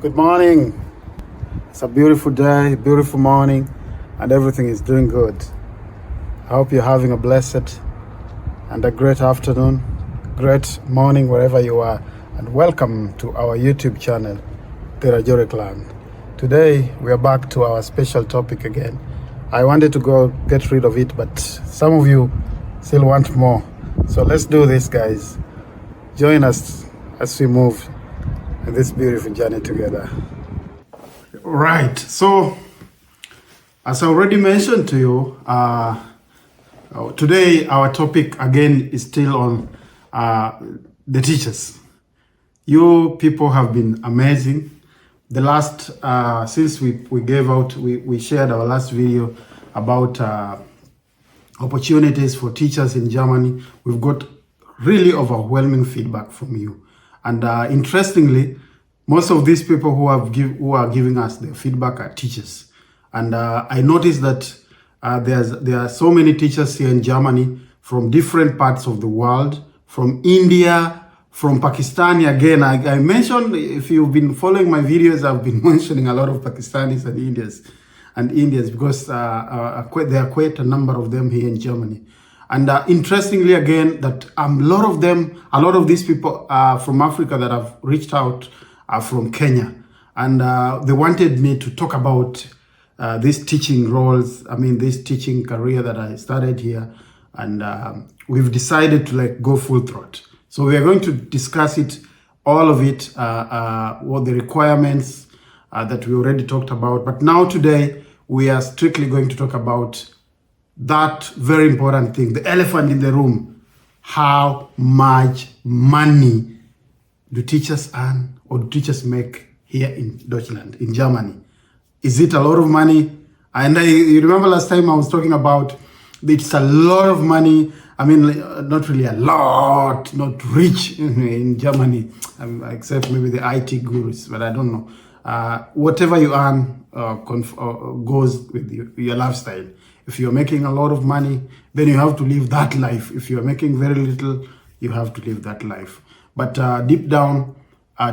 Good morning. It's a beautiful day, beautiful morning, and everything is doing good. I hope you're having a blessed and a great afternoon, great morning wherever you are, and welcome to our YouTube channel, Terajore Clan. Today we are back to our special topic again. I wanted to go get rid of it, but some of you still want more. So let's do this, guys. Join us as we move in this beautiful journey together. Right. So, as I already mentioned to you, today our topic again is still on the teachers. You people have been amazing. The last, since we shared our last video about opportunities for teachers in Germany, we've got really overwhelming feedback from you. And interestingly, most of these people who are giving us their feedback are teachers. And I noticed that there are so many teachers here in Germany from different parts of the world, from India, from Pakistan. Again, I mentioned, if you've been following my videos, I've been mentioning a lot of Pakistanis and Indians because there are quite a number of them here in Germany. And interestingly, again, that a lot of these people from Africa that have reached out are from Kenya. And they wanted me to talk about these teaching roles, this teaching career that I started here. And we've decided to go full throttle. So we are going to discuss it, all of it, what the requirements that we already talked about. But now today, we are strictly going to talk about that very important thing, the elephant in the room. How much money do teachers earn or do teachers make here in Deutschland, in Germany? Is it a lot of money? And you remember last time I was talking about it's a lot of money. Not really a lot, not rich in Germany, except maybe the IT gurus, but I don't know. Whatever you earn goes with your lifestyle. If you're making a lot of money, then you have to live that life. If you're making very little, you have to live that life. But deep down,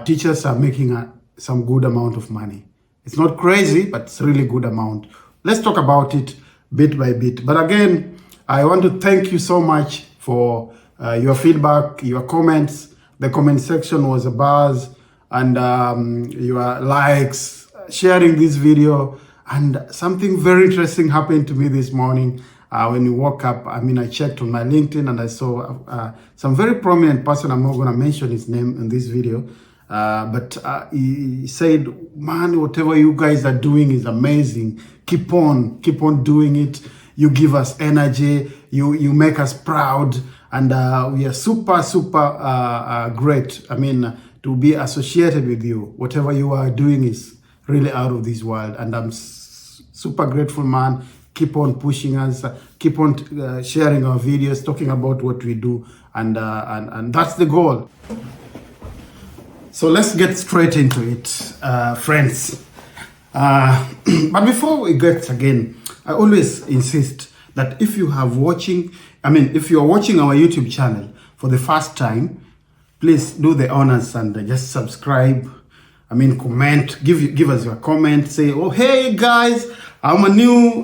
teachers are making some good amount of money. It's not crazy, but it's a really good amount. Let's talk about it bit by bit. But again, I want to thank you so much for your feedback, your comments. The comment section was a buzz, and your likes, sharing this video. And something very interesting happened to me this morning when you woke up. I checked on my LinkedIn and I saw some very prominent person. I'm not going to mention his name in this video. But he said, man, whatever you guys are doing is amazing. Keep on doing it. You give us energy. You make us proud. And we are super great. To be associated with you. Whatever you are doing is really out of this world. And I'm super grateful, man. Keep on pushing us. Keep on sharing our videos, talking about what we do. And that's the goal. So let's get straight into it, friends. But before we get again, I always insist that if you're watching our YouTube channel for the first time, please do the honors and just subscribe. Comment, give us your comment. Say, oh, hey guys, I'm a new,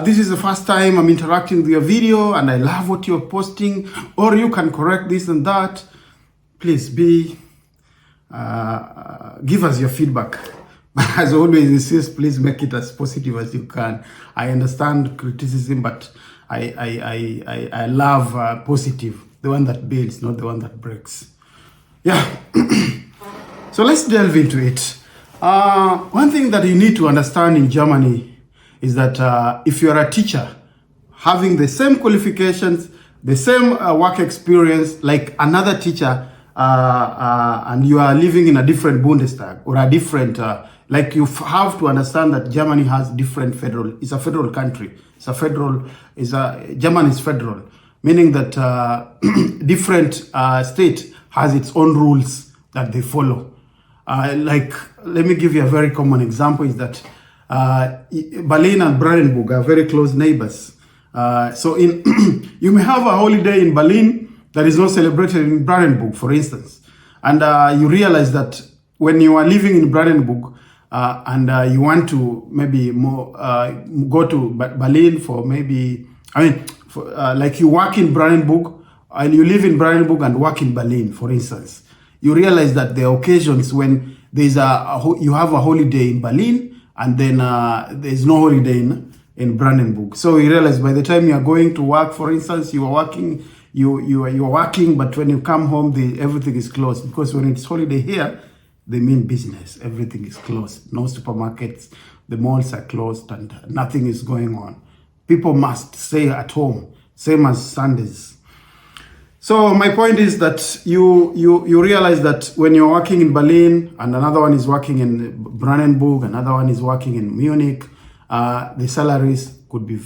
this is the first time I'm interacting with your video and I love what you're posting, or you can correct this and that. Please give us your feedback. As always insist, please make it as positive as you can. I understand criticism, but I love positive, the one that builds, not the one that breaks. Yeah. So let's delve into it. One thing that you need to understand in Germany is that if you're a teacher, having the same qualifications, the same work experience like another teacher, and you are living in a different Bundestag or a different, you have to understand that Germany has different it's a federal country. Germany is federal, meaning that different state has its own rules that they follow. Let me give you a very common example is that Berlin and Brandenburg are very close neighbors. So you may have a holiday in Berlin that is not celebrated in Brandenburg, for instance. And you realize that when you are living in Brandenburg and you want to maybe go to Berlin for maybe, like you work in Brandenburg and you live in Brandenburg and work in Berlin, for instance, you realize that there are occasions when there's you have a holiday in Berlin and then there's no holiday in Brandenburg. So you realize by the time you are going to work, for instance, you are working, you are working, but when you come home, everything is closed, because when it's holiday here, they mean business. Everything is closed. No supermarkets, the malls are closed, and nothing is going on. People must stay at home, same as Sundays. So my point is that you realize that when you're working in Berlin and another one is working in Brandenburg, another one is working in Munich, the salaries could be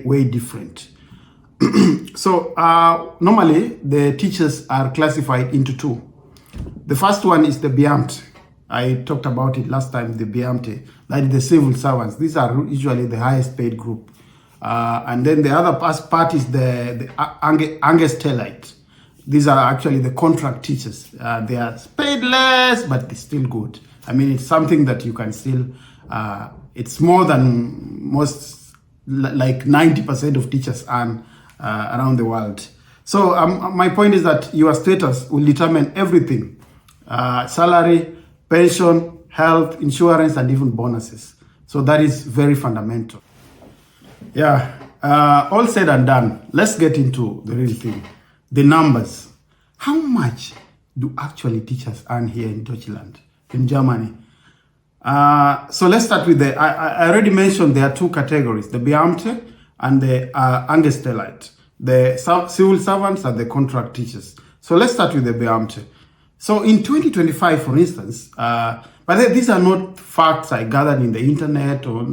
way different. So normally the teachers are classified into two. The first one is the Beamte. I talked about it last time, the Beamte, that is the civil servants. These are usually the highest paid group. And then the other part is the Angestellte. These are actually the contract teachers. They are paid less, but they're still good. I mean, it's something that you can still, it's more than most, like 90% of teachers earn around the world. So my point is that your status will determine everything. Salary, pension, health, insurance, and even bonuses. So that is very fundamental. Yeah, all said and done, let's get into the real thing. The numbers. How much do actually teachers earn here in Deutschland, in Germany? So let's start with I already mentioned there are two categories, the Beamte and the Angestellte, the civil servants and the contract teachers. So let's start with the Beamte. So in 2025, for instance, but these are not facts I gathered in the internet or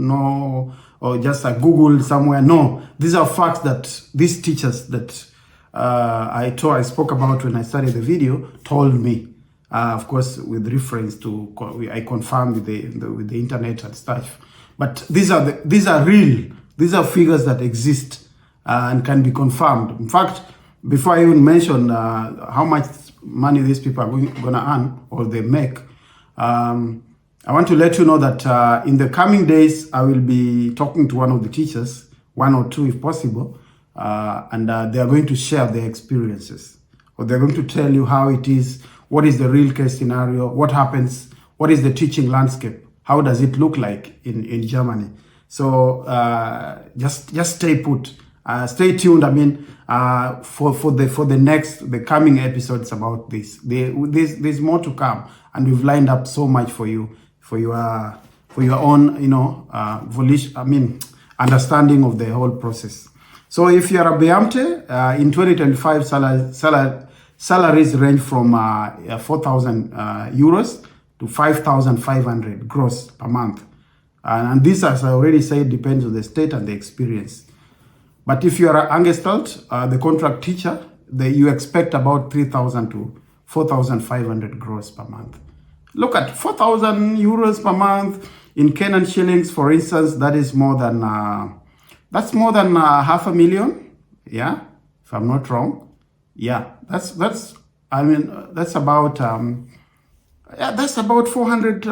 just I Googled somewhere. No, these are facts that these teachers that I spoke about when I started the video told me. Of course, with reference to I confirmed with the internet and stuff. But these are real. These are figures that exist and can be confirmed. In fact, before I even mention how much money these people are going to earn or they make, I want to let you know that in the coming days, I will be talking to one of the teachers, one or two if possible, and they are going to share their experiences, or they're going to tell you how it is, what is the real case scenario, what happens, what is the teaching landscape, how does it look like in Germany. So just stay put, stay tuned. I mean, for the coming episodes about this. There's more to come, and we've lined up so much for you, for your own, understanding of the whole process. So if you're a Beamte, in 2025, salaries range from 4,000 euros to 5,500 gross per month. And this, as I already said, depends on the state and the experience. But if you're an Angestellte, the contract teacher, you expect about 3,000 to 4,500 gross per month. Look at 4,000 euros per month in Kenyan shillings, for instance. That is more than $500,000. Yeah, if I'm not wrong. Yeah, that's about 400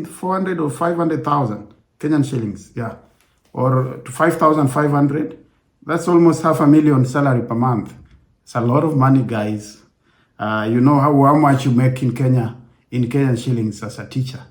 400 or 500,000 Kenyan shillings. Yeah, or to 5,500. That's almost $500,000 salary per month. It's a lot of money, guys. You know how much you make in Kenya in Kenyan shillings as a teacher.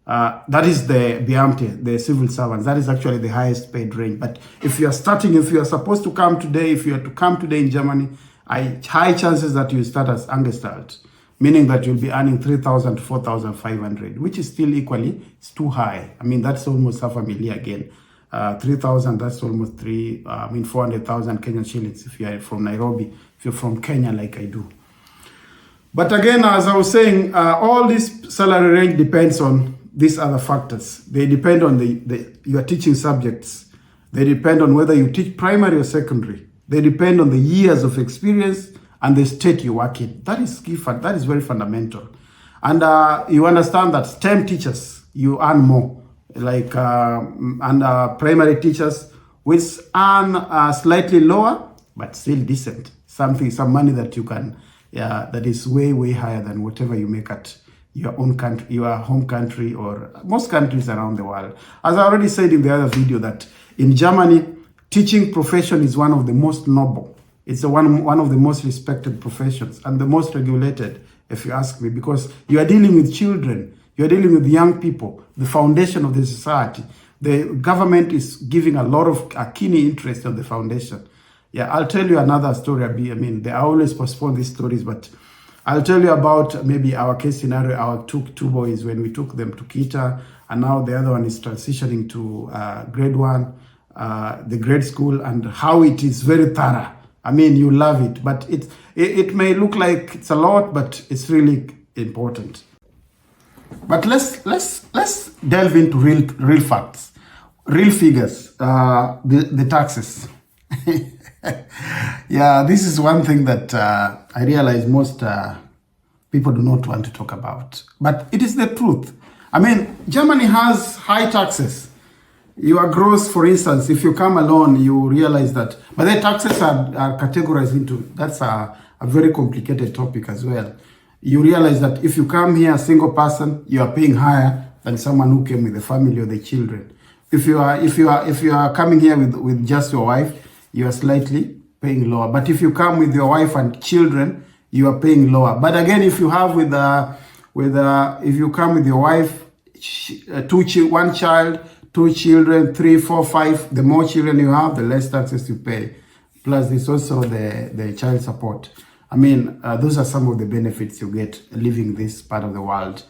That is the Beamte, the civil servants. That is actually the highest paid range. But if you are supposed to come today, if you are to come today in Germany, high chances that you start as Angestellte, meaning that you'll be earning 3,000 to 4,500, which is still it's too high. I mean, that's almost $500,000 again. 3,000, that's almost 400,000 Kenyan shillings if you are from Nairobi, if you're from Kenya like I do. But again, as I was saying, all this salary range depends on these other factors. They depend on your teaching subjects. They depend on whether you teach primary or secondary. They depend on the years of experience and the state you work in. That is key. That is very fundamental. And you understand that STEM teachers, you earn more. Like primary teachers, which earn slightly lower, but still decent. Some money that you can, that is way higher than whatever you make at your own country, your home country, or most countries around the world. As I already said in the other video, that in Germany, teaching profession is one of the most noble. It's one of the most respected professions and the most regulated, if you ask me, because you are dealing with children, you are dealing with young people, the foundation of the society. The government is giving a lot of a keen interest on the foundation. Yeah, I'll tell you another story. I mean, they always postpone these stories, but I'll tell you about maybe our case scenario. Our two boys, when we took them to Kita, and now the other one is transitioning to grade 1, the grade school, and how it is very thorough. I mean, you love it, but it may look like it's a lot, but it's really important. But let's delve into real facts, real figures, the taxes. Yeah, this is one thing that I realize most people do not want to talk about, but it is the truth. I mean, Germany has high taxes. Your gross, for instance, if you come alone, you realize that, but the taxes are categorized into, that's a very complicated topic as well. You realize that if you come here a single person, you are paying higher than someone who came with the family or the children. If you are coming here with just your wife, you are slightly paying lower. But if you come with your wife and children, you are paying lower. But again, if you have if you come with your wife, one child, 2 children, 3, 4, 5, the more children you have, the less taxes you pay. Plus, there's also the child support. I mean, those are some of the benefits you get living this part of the world.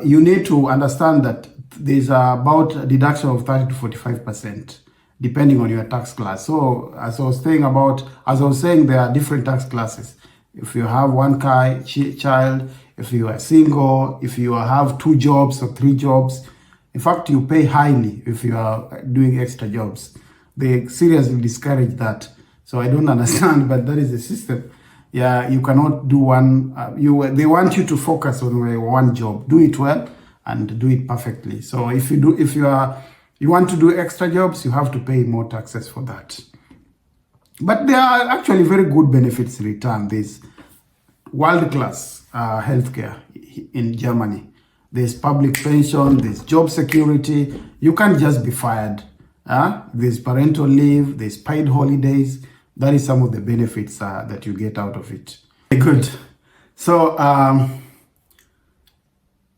You need to understand that there's about a deduction of 30 to 45%, depending on your tax class. So, as I was saying, there are different tax classes. If you have one child, if you are single, if you have 2 jobs or 3 jobs, in fact, you pay highly if you are doing extra jobs. They seriously discourage that. So I don't understand, but that is the system. Yeah, you cannot do one. They want you to focus on one job, do it well, and do it perfectly. So if you want to do extra jobs, you have to pay more taxes for that. But there are actually very good benefits in return. There's world-class healthcare in Germany. There's public pension, there's job security. You can't just be fired. There's parental leave, there's paid holidays. That is some of the benefits that you get out of it. Good. So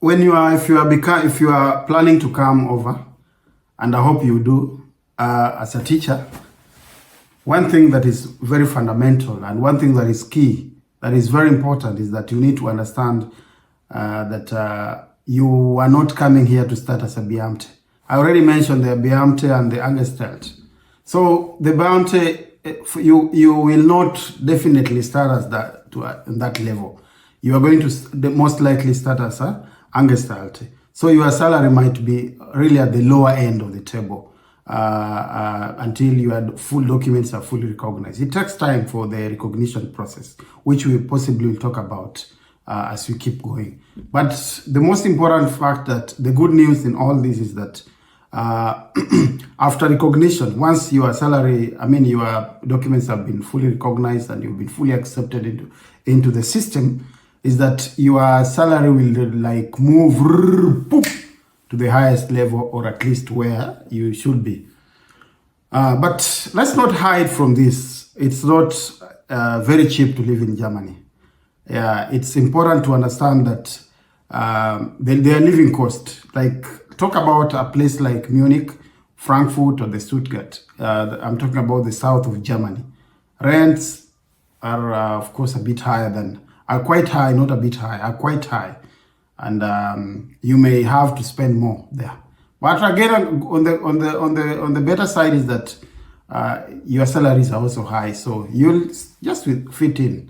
if you are planning to come over, and I hope you do, as a teacher, one thing that is very fundamental and one thing that is key, that is very important, is that you need to understand that you are not coming here to start as a Beamte. I already mentioned the Beamte and the Angestellte. So the Beamte, you will not definitely start as that level. You are going to most likely start as a Angestellte. So your salary might be really at the lower end of the table until your full documents are fully recognized. It takes time for the recognition process, which we possibly will talk about as we keep going. But the most important fact, that the good news in all this is that after recognition, once your salary, your documents have been fully recognized and you've been fully accepted into the system, is that your salary will move to the highest level, or at least where you should be. But let's not hide from this. It's not very cheap to live in Germany. It's important to understand that their living cost, talk about a place like Munich, Frankfurt, or the Stuttgart. I'm talking about the south of Germany. Rents are, of course, quite high, not a bit high, are quite high. And you may have to spend more there. But again, on the better side is that your salaries are also high, so you'll just fit in.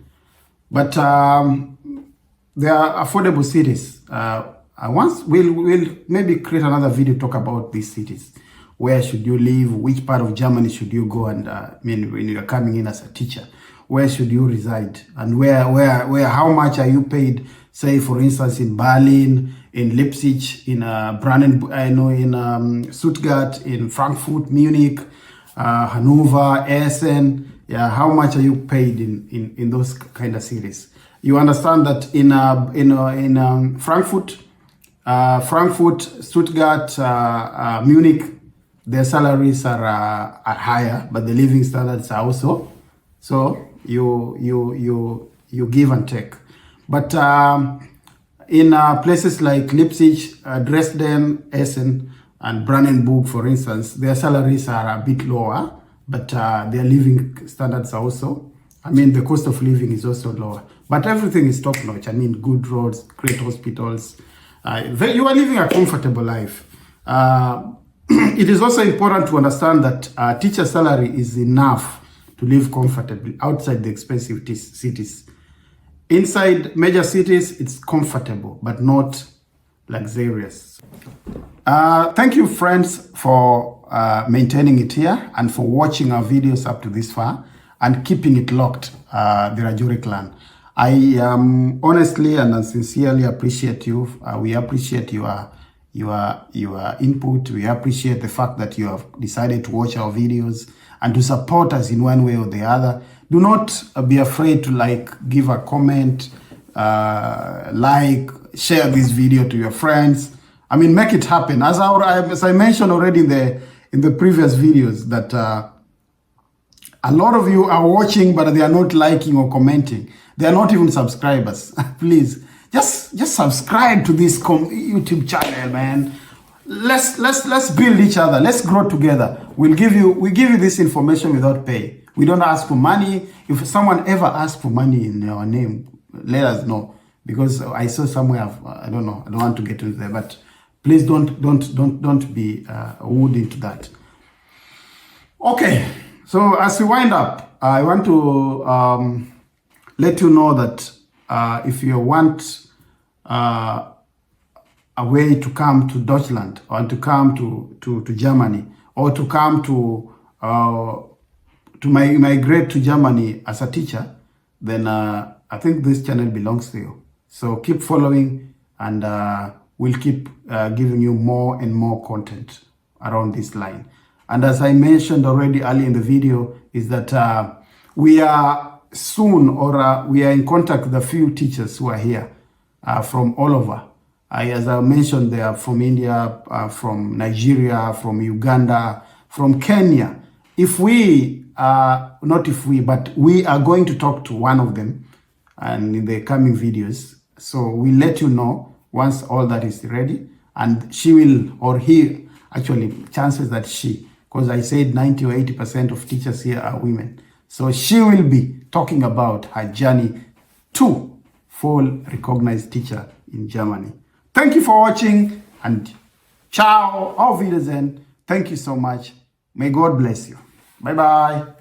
But there are affordable cities. We'll maybe create another video talk about these cities. Where should you live? Which part of Germany should you go? And when you are coming in as a teacher, where should you reside? And where? How much are you paid? Say, for instance, in Berlin, in Leipzig, in in Stuttgart, in Frankfurt, Munich, Hanover, Essen. Yeah, how much are you paid in those kind of cities? you understand that in Frankfurt, Stuttgart, Munich, their salaries are higher, but the living standards are also. So you give and take. But in places like Leipzig, Dresden, Essen, and Brandenburg, for instance, their salaries are a bit lower, but their living standards are also, I mean, the cost of living is also lower. But everything is top notch. I mean, good roads, great hospitals. You are living a comfortable life. It is also important to understand that teacher salary is enough to live comfortably outside the expensive cities. Inside major cities, it's comfortable, but not luxurious. Thank you, friends, for maintaining it here and for watching our videos up to this far and keeping it locked, the Rajuri clan. I honestly and sincerely appreciate you. We appreciate your input. We appreciate the fact that you have decided to watch our videos and to support us in one way or the other. Do not be afraid to give a comment, share this video to your friends. I mean, make it happen. As I mentioned already in the previous videos, that a lot of you are watching, but they are not liking or commenting. They are not even subscribers. Please, just subscribe to this YouTube channel, man. Let's build each other. Let's grow together. We give you this information without pay. We don't ask for money. If someone ever asks for money in our name, let us know, because I saw somewhere. I don't know. I don't want to get into there, but please don't be wooed into that. Okay. So as we wind up, I want to let you know that if you want a way to come to Deutschland, or to come to Germany, or to come to migrate to Germany as a teacher, then I think this channel belongs to you. So keep following, and we'll keep giving you more and more content around this line. And as I mentioned already early in the video, is that we are soon, or we are in contact with a few teachers who are here from all over. As I mentioned, they are from India, from Nigeria, from Uganda, from Kenya. But we are going to talk to one of them and in the coming videos. So we'll let you know once all that is ready. And she will, or he, actually, chances that she, because I said 90 or 80% of teachers here are women. So she will be talking about her journey to full recognized teacher in Germany. Thank you for watching, and ciao, auf Wiedersehen. Thank you so much. May God bless you. Bye-bye.